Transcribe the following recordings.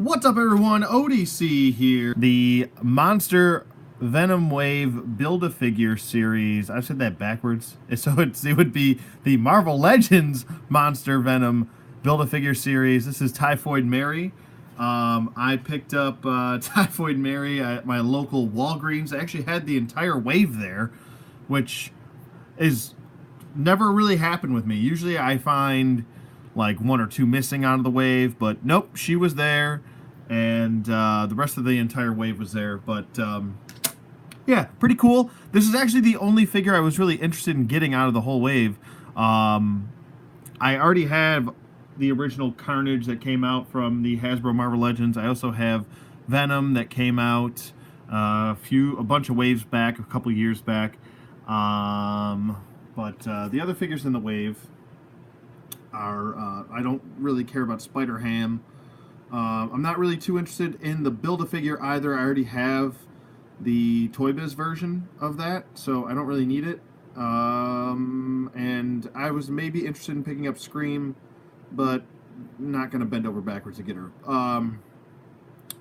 What's up, everyone? ODC here. The Monster Venom Wave Build-A-Figure series. I said that backwards. So it would be the Marvel Legends Monster Venom Build-A-Figure series. This is Typhoid Mary. I picked up Typhoid Mary at my local Walgreens. I actually had the entire wave there, which is never really happened with me. Usually I find like one or two missing out of the wave, but nope, she was there, and the rest of the entire wave was there. But yeah, pretty cool. This is actually the only figure I was really interested in getting out of the whole wave. I already have the original Carnage that came out from the Hasbro Marvel Legends. I also have Venom that came out a bunch of waves back, a couple years back. But the other figures in the wave are, I don't really care about Spider-Ham. I'm not really too interested in the Build-A-Figure either. I already have the Toy Biz version of that, so I don't really need it. And I was maybe interested in picking up Scream, but not going to bend over backwards to get her.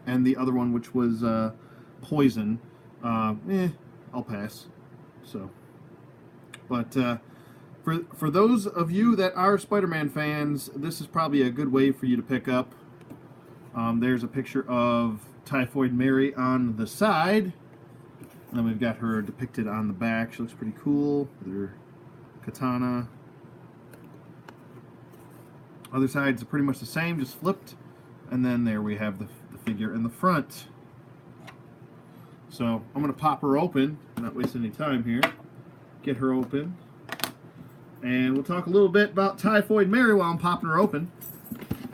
And the other one, which was Poison, I'll pass. So, but for those of you that are Spider-Man fans, this is probably a good way for you to pick up. There's a picture of Typhoid Mary on the side, and we've got her depicted on the back. She looks pretty cool with her katana. Other side's pretty much the same, just flipped, and then there we have the figure in the front. So I'm going to pop her open, not waste any time here. Get her open, and we'll talk a little bit about Typhoid Mary while I'm popping her open.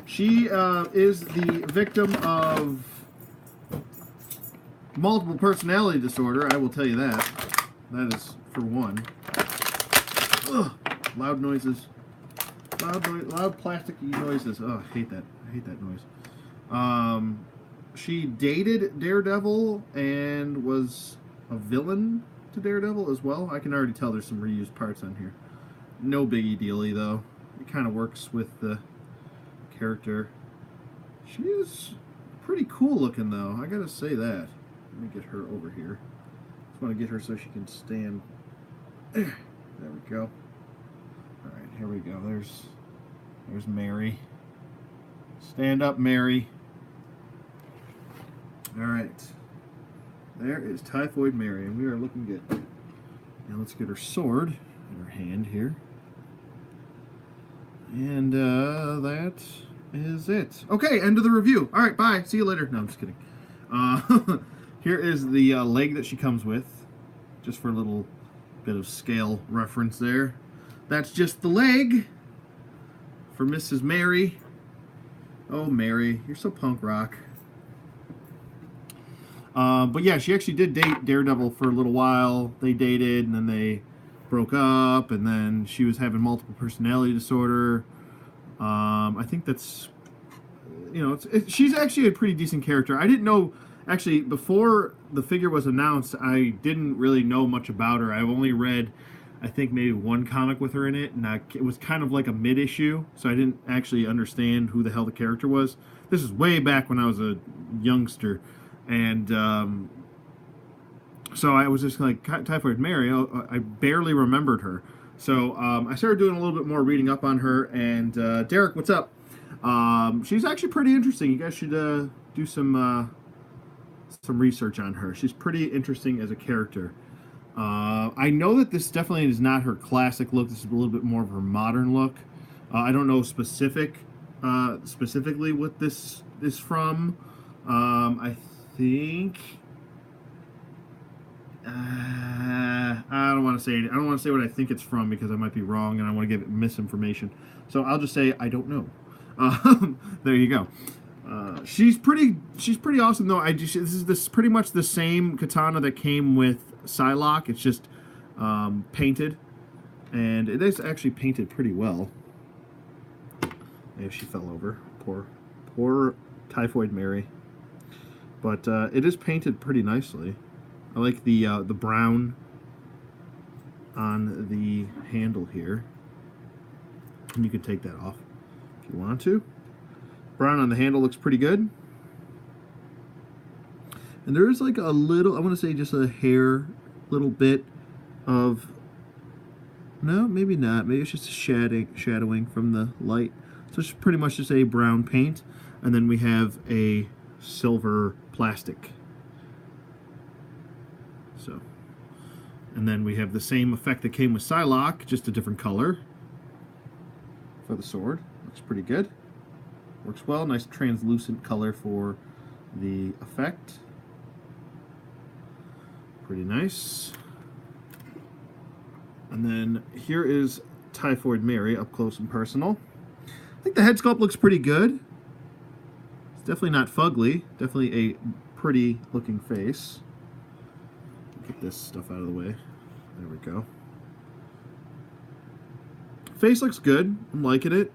She is the victim of multiple personality disorder, I will tell you that. That is for one. Ugh, loud noises. Loud plastic noises. Oh, I hate that. I hate that noise. She dated Daredevil and was a villain to Daredevil as well. I can already tell there's some reused parts on here. No biggie dealy, though. It kind of works with the character. She is pretty cool looking, though. I gotta say that. Let me get her over here. Just want to get her so she can stand. There we go. Alright, here we go. There's Mary. Stand up, Mary. Alright. There is Typhoid Mary, and we are looking good. Now let's get her sword in her hand here. And that is it. Okay, end of the review. Alright, bye. See you later. No, I'm just kidding. Here is the leg that she comes with. Just for a little bit of scale reference there. That's just the leg for Mrs. Mary. Oh, Mary, you're so punk rock. But yeah, she actually did date Daredevil for a little while. They dated, and then they broke up, and then she was having multiple personality disorder. I think that's, she's actually a pretty decent character. I didn't know, actually, before the figure was announced, I didn't really know much about her. I've only read, I think, maybe one comic with her in it, and it was kind of like a mid-issue, so I didn't actually understand who the hell the character was. This is way back when I was a youngster, and so I was just like, Typhoid Mary, I barely remembered her. So I started doing a little bit more reading up on her, and Derek, what's up? She's actually pretty interesting. You guys should do some research on her. She's pretty interesting as a character. I know that this definitely is not her classic look. This is a little bit more of her modern look. I don't know specifically what this is from. I think I don't want to say it. I don't want to say what I think it's from because I might be wrong and I want to give it misinformation. So I'll just say I don't know. There you go. She's pretty awesome though. This is pretty much the same katana that came with Psylocke. It's just painted, and it is actually painted pretty well. Maybe she fell over. Poor Typhoid Mary. But it is painted pretty nicely. I like the brown on the handle here. And you can take that off if you want to. Brown on the handle looks pretty good. And there is like a little, I want to say just a hair, little bit of, no, maybe not. Maybe it's just a shadowing from the light. So it's pretty much just a brown paint. And then we have a silver plastic. So, and then we have the same effect that came with Psylocke, just a different color for the sword. Looks pretty good. Works well. Nice translucent color for the effect. Pretty nice. And then here is Typhoid Mary up close and personal. I think the head sculpt looks pretty good. It's definitely not fugly. Definitely a pretty looking face. Get this stuff out of the way. There we go. Face looks good. I'm liking it.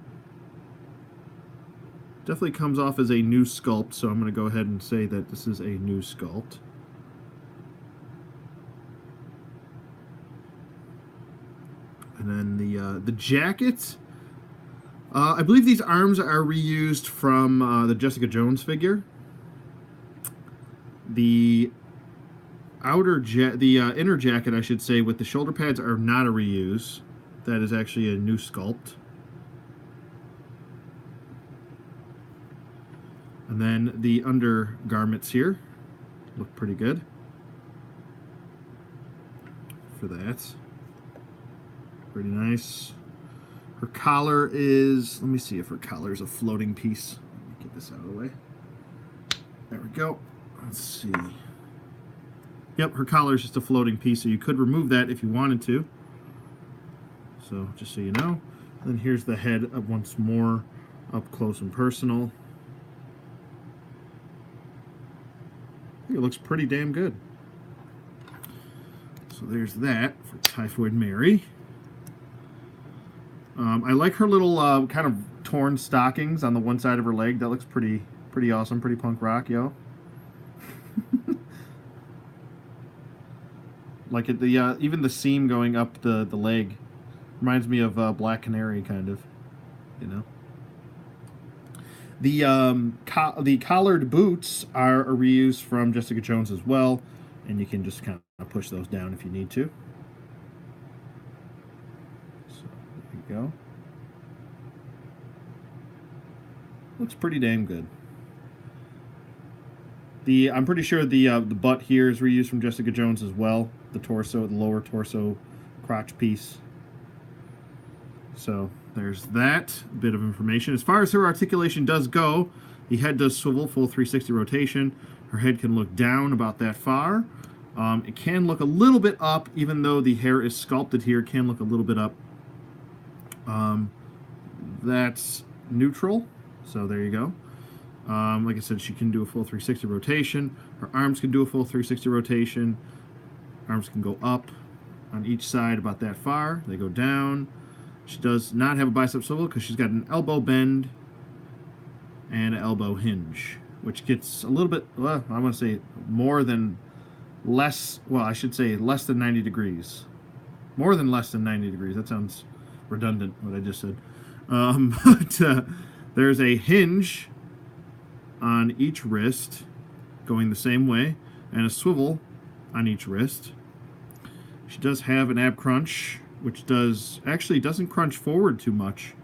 Definitely comes off as a new sculpt, so I'm going to go ahead and say that this is a new sculpt. And then the jacket. I believe these arms are reused from the Jessica Jones figure. The inner jacket, I should say, with the shoulder pads are not a reuse. That is actually a new sculpt. And then the undergarments here look pretty good for that. Pretty nice. Her collar is, let me see if her collar is a floating piece. Let me get this out of the way. There we go. Let's see. Yep, her collar is just a floating piece, so you could remove that if you wanted to. So, just so you know. And then here's the head up once more, up close and personal. I think it looks pretty damn good. So there's that for Typhoid Mary. I like her little kind of torn stockings on the one side of her leg. That looks pretty awesome, pretty punk rock, yo. Like even the seam going up the leg reminds me of Black Canary, kind of, you know. The collared boots are a reuse from Jessica Jones as well, and you can just kind of push those down if you need to. So there you go. Looks pretty damn good. I'm pretty sure the butt here is reused from Jessica Jones as well. The torso, the lower torso crotch piece. So there's that bit of information. As far as her articulation does go, the head does swivel, full 360 rotation. Her head can look down about that far. It can look a little bit up, even though the hair is sculpted here. It can look a little bit up. That's neutral. So there you go. Like I said, she can do a full 360 rotation. Her arms can do a full 360 rotation. Arms can go up on each side about that far. They go down. She does not have a bicep swivel because she's got an elbow bend and an elbow hinge, which gets a little bit, well, I want to say less than 90 degrees. More than less than 90 degrees. That sounds redundant, what I just said. But there's a hinge on each wrist going the same way, and a swivel on each wrist. She does have an ab crunch, which doesn't crunch forward too much.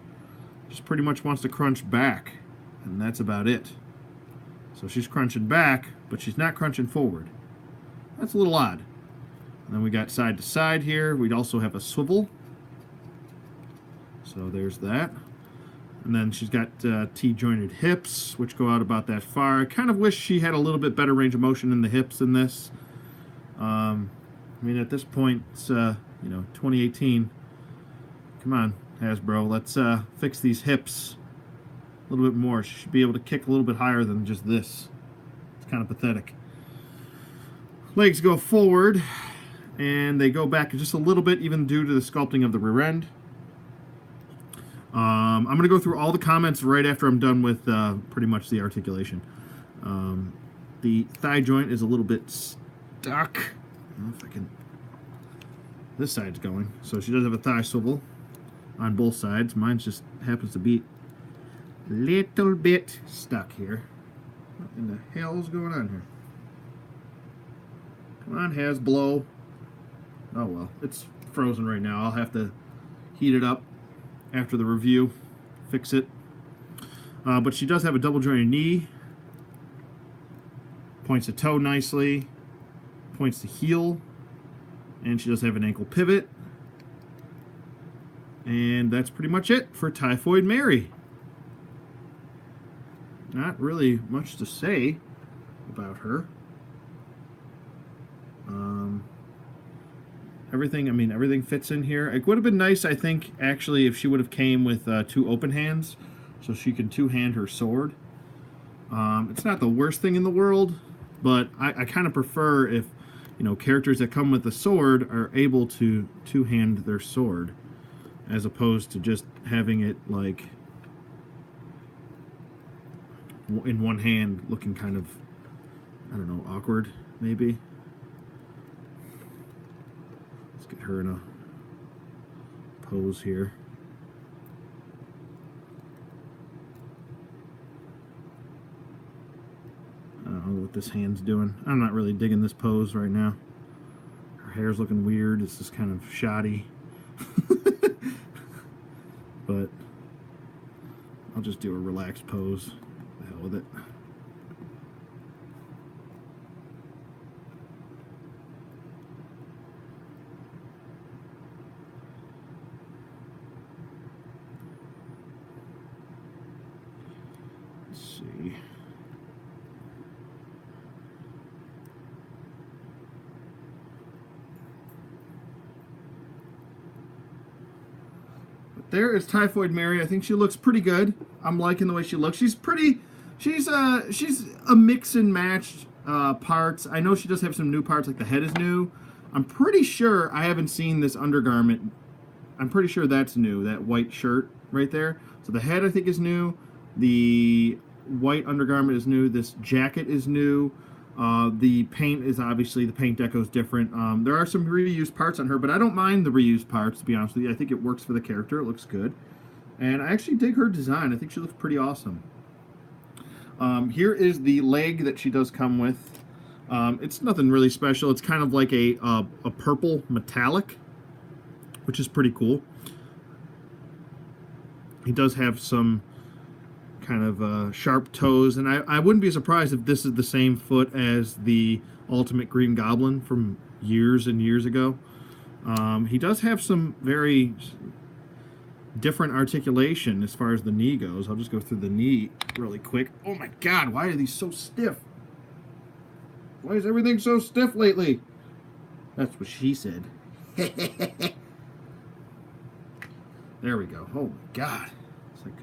Just pretty much wants to crunch back, and that's about it. So she's crunching back, but she's not crunching forward. That's a little odd. And then we got side to side here. We'd also have a swivel. So there's that. And then she's got T-jointed hips, which go out about that far. I kind of wish she had a little bit better range of motion in the hips than this. I mean, at this point, it's, 2018. Come on, Hasbro, let's fix these hips a little bit more. She should be able to kick a little bit higher than just this. It's kind of pathetic. Legs go forward, and they go back just a little bit, even due to the sculpting of the rear end. I'm going to go through all the comments right after I'm done with pretty much the articulation. The thigh joint is a little bit stuck. I don't know if I can... This side's going. So she does have a thigh swivel on both sides. Mine just happens to be a little bit stuck here. What in the hell is going on here? Come on, Hasbro. Oh well, it's frozen right now. I'll have to heat it up after the review, fix it. But she does have a double jointed knee. Points the toe nicely. Points the heel. And she does have an ankle pivot. And that's pretty much it for Typhoid Mary. Not really much to say about her. Everything fits in here. It would have been nice, I think, actually, if she would have came with 2 open hands, so she can two-hand her sword. It's not the worst thing in the world, but I kind of prefer if, characters that come with a sword are able to two-hand their sword, as opposed to just having it, like, in one hand, looking kind of, I don't know, awkward, maybe. Let's get her in a pose here. I don't know what this hand's doing. I'm not really digging this pose right now. Her hair's looking weird. It's just kind of shoddy. But I'll just do a relaxed pose. The hell with it. Let's see. There is Typhoid Mary. I think she looks pretty good. I'm liking the way she looks. She's pretty. She's a mix and match parts. I know she does have some new parts, like the head is new. I'm pretty sure I haven't seen this undergarment. I'm pretty sure that's new. That white shirt right there. So the head I think is new. The white undergarment is new. This jacket is new. The paint is obviously, the paint deco is different. There are some reused parts on her, but I don't mind the reused parts, to be honest with you. I think it works for the character. It looks good. And I actually dig her design. I think she looks pretty awesome. Here is the leg that she does come with. It's nothing really special. It's kind of like a purple metallic, which is pretty cool. He does have some kind of sharp toes, and I wouldn't be surprised if this is the same foot as the Ultimate Green Goblin from years and years ago. He does have some very different articulation as far as the knee goes. I'll just go through the knee really quick. Oh my god, why are these so stiff? Why is everything so stiff lately? That's what she said. There we go. Oh my god. It's like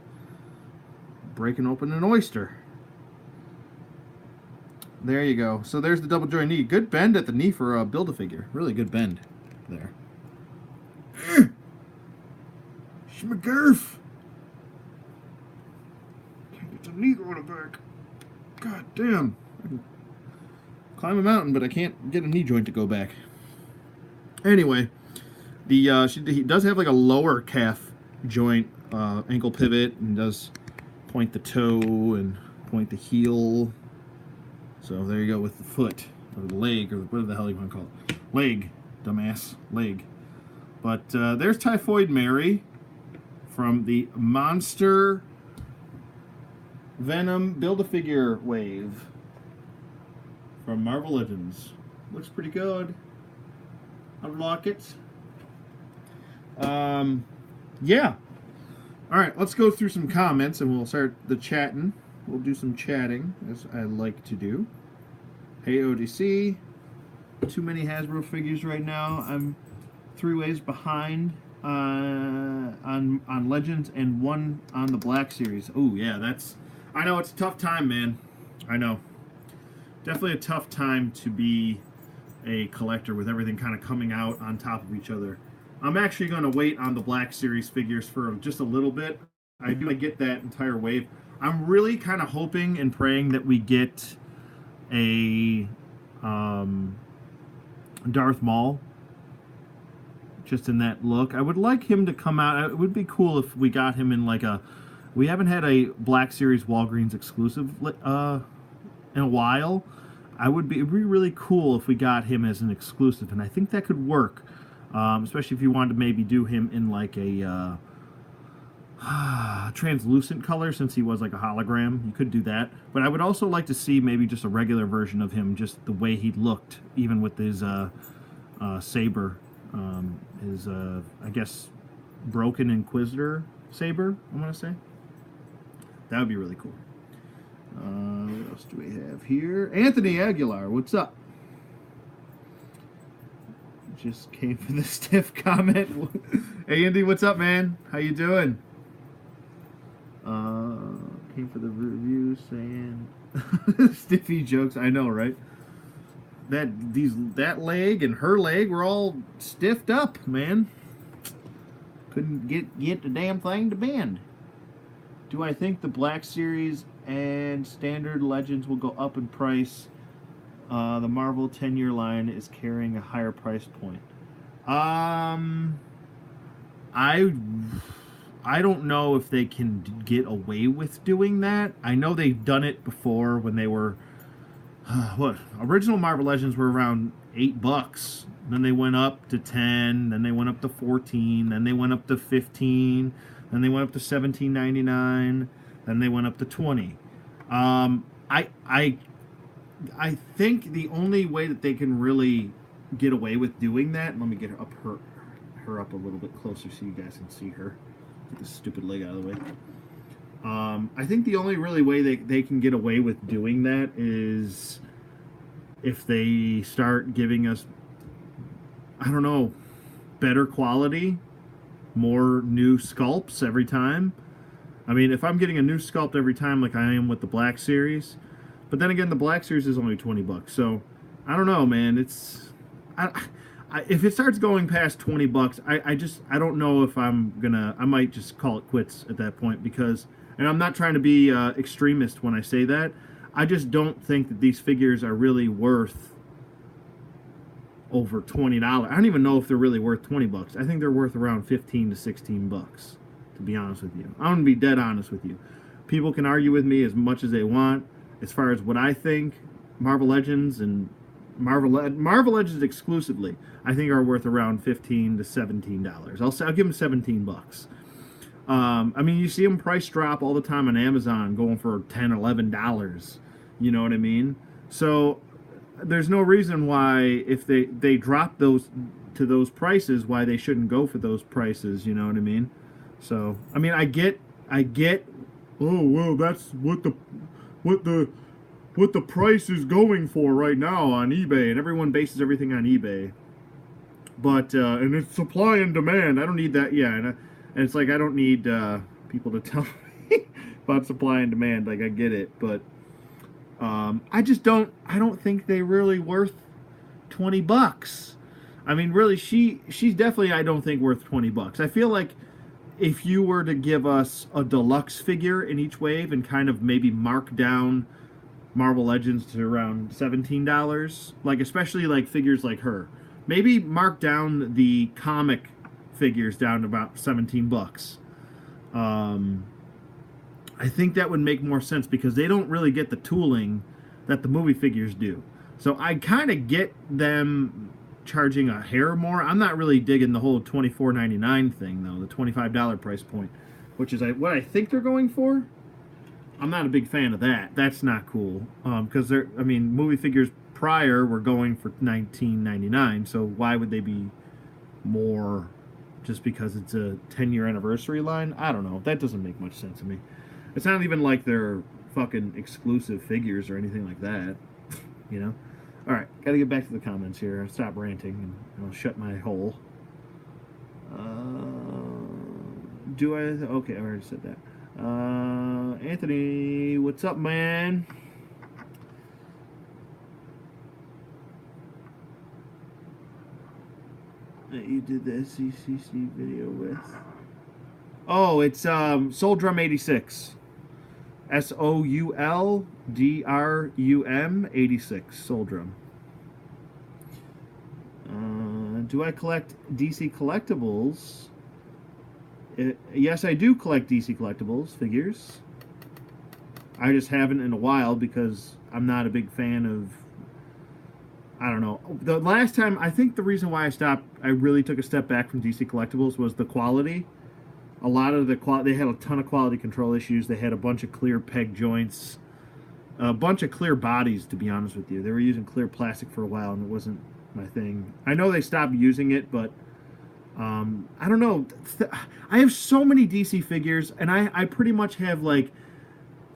breaking open an oyster. There you go. So there's the double joint knee. Good bend at the knee for a Build-A-Figure. Really good bend there. Schmagurf. Can't get the knee on the back. God damn. I can climb a mountain, but I can't get a knee joint to go back. Anyway, he does have like a lower calf joint ankle pivot, and does point the toe and point the heel. So there you go with the foot, or the leg, or whatever the hell you want to call it. Leg, dumbass, leg. But there's Typhoid Mary from the Monster Venom Build-A-Figure wave from Marvel Legends. Looks pretty good. I like it. Yeah. Alright, let's go through some comments and we'll start the chatting. We'll do some chatting, as I like to do. Hey, ODC. Too many Hasbro figures right now. I'm 3 waves behind on Legends and 1 on the Black Series. Oh, yeah, that's... I know, it's a tough time, man. I know. Definitely a tough time to be a collector with everything kind of coming out on top of each other. I'm actually going to wait on the Black Series figures for just a little bit. I do get that entire wave. I'm really kind of hoping and praying that we get a Darth Maul, just in that look. I would like him to come out. It would be cool if we got him in like a... We haven't had a Black Series Walgreens exclusive in a while. it'd be really cool if we got him as an exclusive, and I think that could work, especially if you wanted to maybe do him in like a translucent color, since he was like a hologram. You could do that, but I would also like to see maybe just a regular version of him, just the way he looked, even with his saber, his I guess broken Inquisitor saber, I want to say. That would be really cool. What else do we have here? Anthony Aguilar, what's up? Just came for the stiff comment. Hey Andy, what's up, man? How you doing? Came for the review saying stiffy jokes. I know, right? That leg and her leg were all stiffed up, man. Couldn't get the damn thing to bend. Do I think the Black Series and Standard Legends will go up in price? The Marvel 10-year line is carrying a higher price point. I don't know if they can get away with doing that. I know they've done it before when they were what? Original Marvel Legends were around $8. Then they went up to 10, then they went up to 14, then they went up to 15, then they went up to $17.99, then they went up to 20. I think the only way that they can really get away with doing that, let me get her up a little bit closer so you guys can see her. Get this stupid leg out of the way. I think the only really way they can get away with doing that is if they start giving us, I don't know, better quality, more new sculpts every time. I mean, if I'm getting a new sculpt every time like I am with the Black Series, but then again, the Black Series is only $20, so I don't know, man. If it starts going past $20, I don't know if I might just call it quits at that point, because, and I'm not trying to be extremist when I say that, I just don't think that these figures are really worth over $20. I don't even know if they're really worth $20. I think they're worth around $15 to $16, to be honest with you. I'm going to be dead honest with you. People can argue with me as much as they want. As far as what I think, Marvel Legends and Marvel Legends exclusively, I think are worth around $15 to $17. I'll give them $17. I mean, you see them price drop all the time on Amazon, going for $10, $11. You know what I mean? So there's no reason why, if they drop those to those prices, why they shouldn't go for those prices. You know what I mean? So I mean, I get. Oh well, that's what the price is going for right now on eBay, and everyone bases everything on eBay. But and it's supply and demand. I don't need that. Yeah, and it's like I don't need people to tell me about supply and demand. Like, I get it, but I just don't. I don't think they're really worth $20. I mean, really, she's definitely, I don't think, worth $20. I feel like if you were to give us a deluxe figure in each wave and kind of maybe mark down Marvel Legends to around $17, like, especially like figures like her, maybe mark down the comic figures down to about $17. I think that would make more sense, because they don't really get the tooling that the movie figures do. So I kind of get them charging a hair more. I'm not really digging the whole $24.99 thing, though, the $25 price point, which is what I think they're going for. I'm not a big fan of that. That's not cool, because movie figures prior were going for $19.99, so why would they be more just because it's a 10-year anniversary line? I don't know. That doesn't make much sense to me. It's not even like they're fucking exclusive figures or anything like that, you know? All right, got to get back to the comments here. I'll stop ranting and I'll shut my hole. Okay, I already said that. Anthony, what's up, man? That you did the SCCC video with? Oh, it's Soul 86. SOULDRUM 86. Soul Drum. Do I collect DC collectibles? Yes, I do collect DC collectibles figures. I just haven't in a while, because I'm not a big fan of I don't know. The last time, I think the reason why I stopped, I really took a step back from DC Collectibles was the quality. A lot of the quality, they had a ton of quality control issues. They had a bunch of clear peg joints, a bunch of clear bodies, to be honest with you. They were using clear plastic for a while, and it wasn't my thing. I know they stopped using it, but I don't know. I have so many DC figures, and I pretty much have like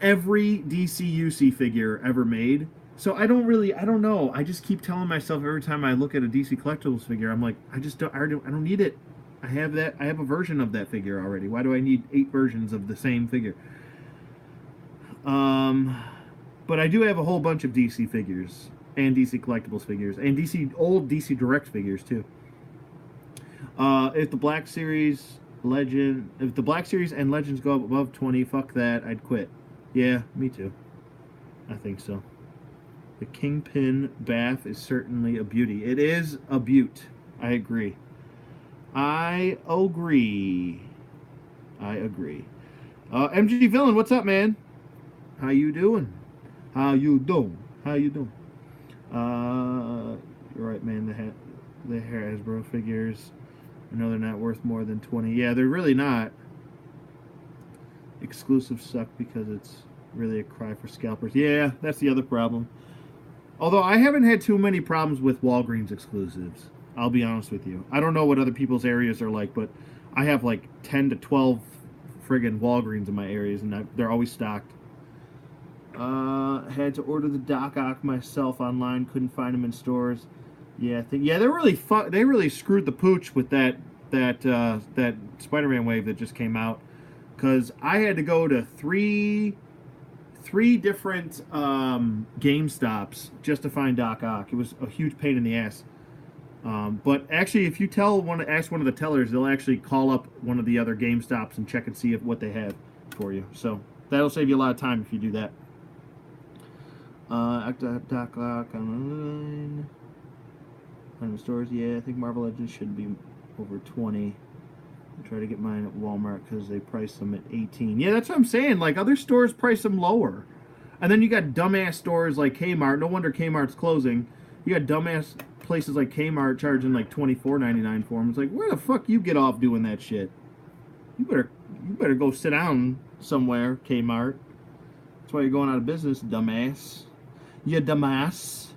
every DC UC figure ever made. So I don't know. I just keep telling myself every time I look at a DC Collectibles figure, I'm like, I don't need it. I have that. I have a version of that figure already. Why do I need 8 versions of the same figure? But I do have a whole bunch of DC figures and DC Collectibles figures and old DC Direct figures too. If the Black Series and Legends go up above 20, fuck that. I'd quit. Yeah, me too. I think so. The Kingpin BAF is certainly a beauty. It is a beaut. I agree. I agree. MG Villain, what's up, man? How you doing? You're right, man. The Hasbro figures, I know they're not worth more than 20. Yeah, they're really not. Exclusives suck because it's really a cry for scalpers. Yeah, that's the other problem. Although I haven't had too many problems with Walgreens exclusives. I'll be honest with you. I don't know what other people's areas are like, but I have like 10 to 12 friggin' Walgreens in my areas, and they're always stocked. Had to order the Doc Ock myself online. Couldn't find them in stores. Yeah, they really screwed the pooch with that Spider-Man wave that just came out, because I had to go to three different GameStops just to find Doc Ock. It was a huge pain in the ass. But actually, if you ask one of the tellers, they'll actually call up one of the other GameStops and check and see what they have for you. So that'll save you a lot of time if you do that. Doc Ock online. On the stores, yeah, I think Marvel Legends should be over 20. I try to get mine at Walmart because they price them at 18. Yeah, that's what I'm saying. Like, other stores price them lower. And then you got dumbass stores like Kmart. No wonder Kmart's closing. You got dumbass places like Kmart charging like $24.99 for them. It's like, where the fuck you get off doing that shit? You better go sit down somewhere, Kmart. That's why you're going out of business, dumbass. You dumbass.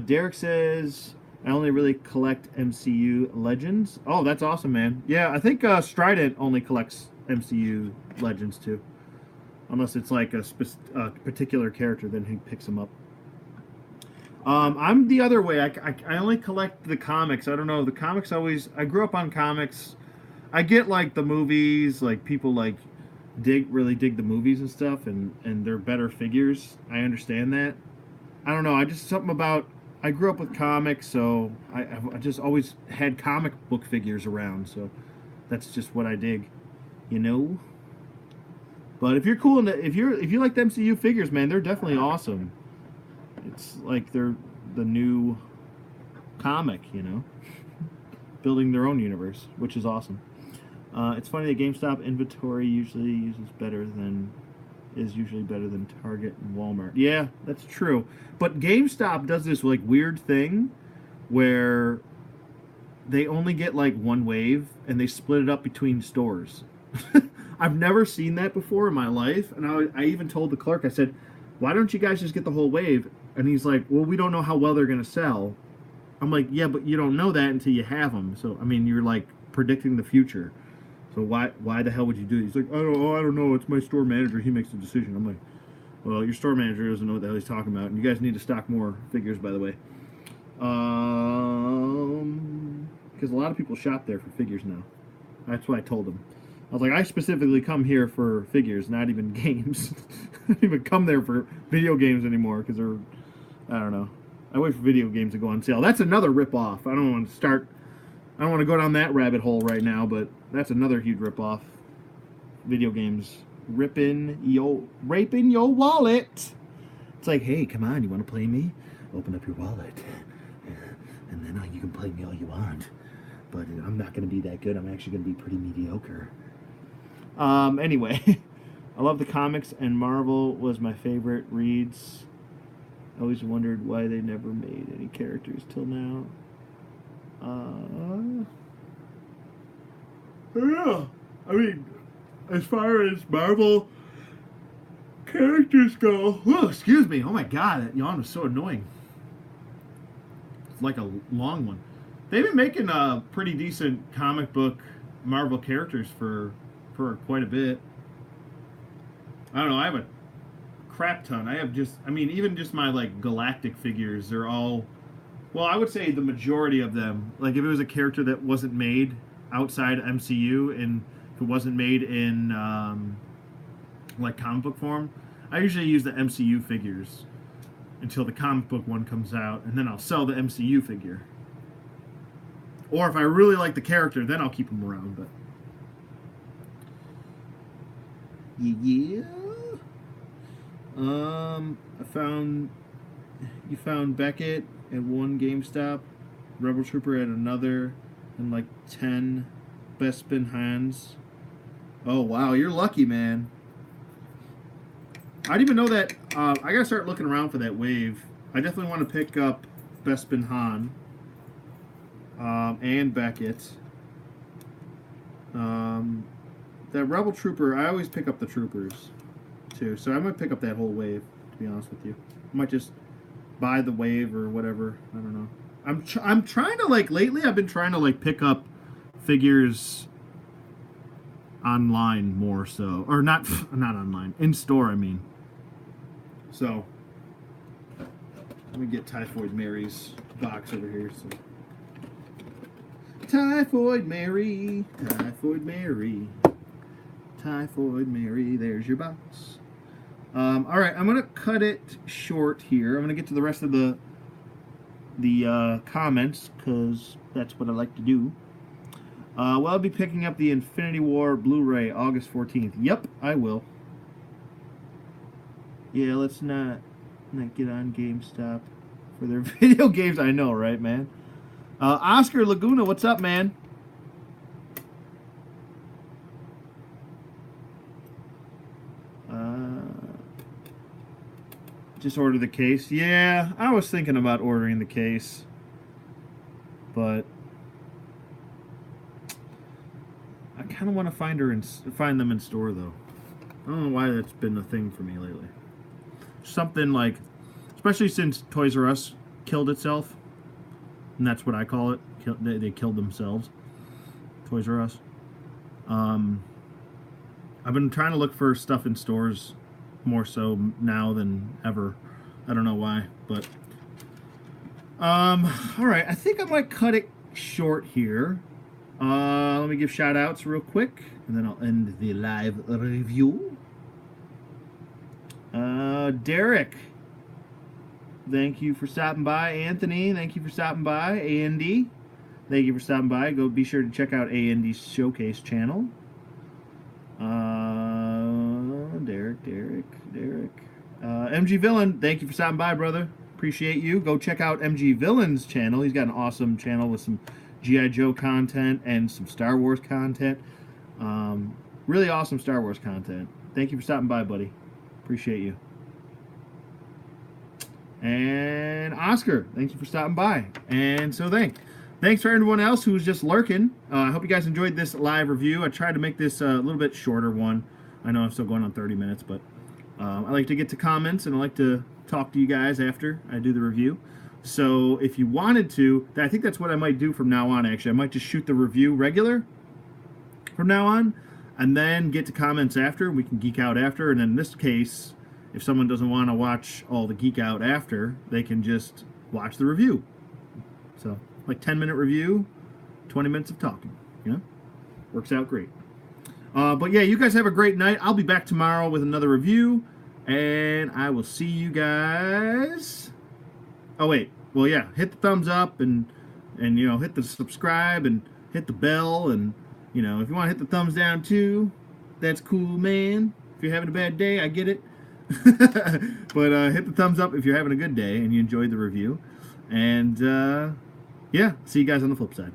Derek says, I only really collect MCU Legends. Oh, that's awesome, man. Yeah, I think Strident only collects MCU Legends too. Unless it's like a particular character, then he picks them up. I'm the other way. I only collect the comics. I don't know. The comics I grew up on comics. I get like the movies, like people like really dig the movies and stuff, and they're better figures. I understand that. I don't know. I grew up with comics, so I just always had comic book figures around, so that's just what I dig, you know. But if you're cool, if you like the MCU figures, man, they're definitely awesome. It's like they're the new comic, you know, building their own universe, which is awesome. It's funny that GameStop inventory usually is better than Target and Walmart. Yeah, that's true. But GameStop does this like weird thing where they only get like one wave and they split it up between stores. I've never seen that before in my life, and I even told the clerk, I said, why don't you guys just get the whole wave? And he's like, well, we don't know how well they're going to sell. I'm like, yeah, but you don't know that until you have them. So, I mean, you're like predicting the future. So why the hell would you do it? He's like, I don't know. It's my store manager. He makes the decision. I'm like, well, your store manager doesn't know what the hell he's talking about. And you guys need to stock more figures, by the way. Because a lot of people shop there for figures now. That's what I told them. I was like, I specifically come here for figures, not even games. I don't even come there for video games anymore because I don't know. I wait for video games to go on sale. That's another ripoff. I don't want to go down that rabbit hole right now, but that's another huge ripoff. Video games raping your wallet. It's like, hey, come on, you want to play me? Open up your wallet, and then you can play me all you want. But I'm not going to be that good. I'm actually going to be pretty mediocre. Anyway, I love the comics, and Marvel was my favorite reads. Always wondered why they never made any characters till now. Yeah. I mean, as far as Marvel characters go, oh, excuse me. Oh my god, that yawn was so annoying. It's like a long one. They've been making pretty decent comic book Marvel characters for quite a bit. I don't know. I have a crap ton. I have even just my like galactic figures. They're all, well, I would say the majority of them. Like if it was a character that wasn't made outside MCU and if it wasn't made in like comic book form, I usually use the MCU figures until the comic book one comes out, and then I'll sell the MCU figure. Or if I really like the character, then I'll keep them around. But yeah. You found Beckett at one GameStop, Rebel Trooper at another, and like 10 Bespin Hans. Oh wow, you're lucky, man. I didn't even know that. I gotta start looking around for that wave. I definitely want to pick up Bespin Han and Beckett. That Rebel Trooper, I always pick up the troopers too, so I'm gonna pick up that whole wave. To be honest with you, I might just buy the wave or whatever. I don't know. I'm trying to like lately. I've been trying to like pick up figures online more so, or not online, in store. I mean, so let me get Typhoid Mary's box over here. So. Typhoid Mary, Typhoid Mary, Typhoid Mary, there's your box. All right, I'm gonna cut it short here. I'm gonna get to the rest of the comments because that's what I like to do. Well, I'll be picking up the Infinity War Blu-ray August 14th. Yep, I will. Yeah, let's not get on GameStop for their video games. I know, right, man? Oscar Laguna, what's up, man? Just order the case. Yeah, I was thinking about ordering the case, but I kind of want to find them in store though. I don't know why that's been a thing for me lately. Something like, especially since Toys R Us killed itself, and that's what I call it. They killed themselves. Toys R Us. I've been trying to look for stuff in stores more so now than ever. I don't know why, but all right. I think I might cut it short here. Let me give shout outs real quick, and then I'll end the live review. Derek, thank you for stopping by. Anthony, thank you for stopping by. A&D, thank you for stopping by. Go be sure to check out A&D's Showcase channel. Derek. MG Villain, thank you for stopping by, brother. Appreciate you. Go check out MG Villain's channel. He's got an awesome channel with some G.I. Joe content and some Star Wars content. Really awesome Star Wars content. Thank you for stopping by, buddy. Appreciate you. And Oscar, thank you for stopping by. And so thanks for everyone else who was just lurking. I hope you guys enjoyed this live review. I tried to make this a little bit shorter one. I know I'm still going on 30 minutes, but I like to get to comments and I like to talk to you guys after I do the review. So if you wanted to, I think that's what I might do from now on, actually. I might just shoot the review regular from now on and then get to comments after. We can geek out after. And in this case, if someone doesn't want to watch all the geek out after, they can just watch the review. So like 10-minute review, 20 minutes of talking, you know? Works out great. But yeah, you guys have a great night. I'll be back tomorrow with another review, and I will see you guys. Oh wait, well yeah, hit the thumbs up and you know, hit the subscribe and hit the bell, and you know, if you want to hit the thumbs down too, that's cool, man. If you're having a bad day, I get it. But hit the thumbs up if you're having a good day and you enjoyed the review. And yeah, see you guys on the flip side.